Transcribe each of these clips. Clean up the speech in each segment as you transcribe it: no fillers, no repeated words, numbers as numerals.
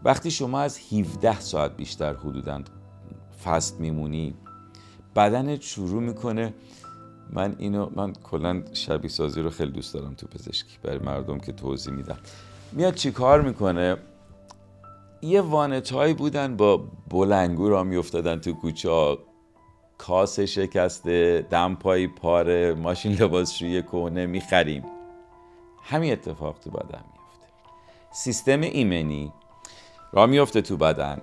وقتی شما از 17 ساعت بیشتر حدوداً فست میمونی، بدنت شروع میکنه، من کلا شبیه سازی رو خیلی دوست دارم تو پزشکی، برای مردم که توضیح میدم. میاد چی کار میکنه؟ یه وانتایی بودن با بلنگو را میافتادن تو کوچه، کاسه شکسته، دمپایی پاره، ماشین لباسشویی کهنه، میخریم. همین اتفاق تو بدن میفته. سیستم ایمنی را میفته تو بدن،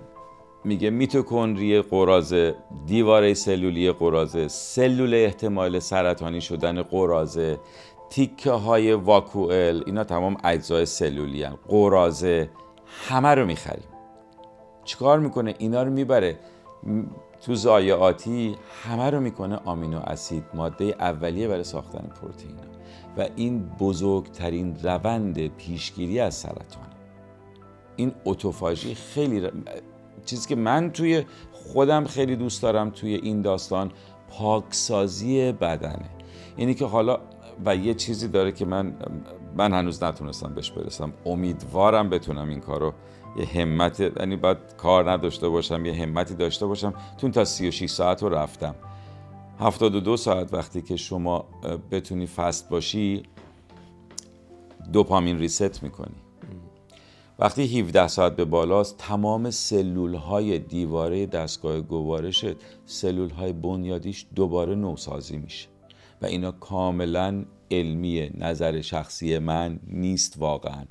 میگه میتوکندری قراضه، دیواره سلولی قراضه، سلول احتمال سرطانی شدن قراضه، تیکه های واکوئل، اینا تمام اجزای سلولی هستند. قراضه همه رو میخریم. چیکار میکنه؟ اینا رو میبره تو ضایعاتی، همه رو میکنه آمینو اسید، ماده اولیه برای ساختن پروتئین، و این بزرگترین روند پیشگیری از سرطان. این اتوفاژی خیلی چیزی که من توی خودم خیلی دوست دارم توی این داستان، پاکسازی بدنه. یعنی که حالا و یه چیزی داره که من هنوز نتونستم بهش برسم، امیدوارم بتونم این کارو، یه همت، یعنی باید کار نداشته باشم، یه همتی داشته باشم. تا 36 ساعت رو رفتم. 72 ساعت وقتی که شما بتونی فست باشی، دوپامین ریست میکنی. وقتی 17 ساعت به بالاست، تمام سلول‌های دیواره دستگاه گوارش، سلول‌های بنیادیش دوباره نوسازی میشه و اینا کاملا علمیه، نظر شخصی من نیست واقعا.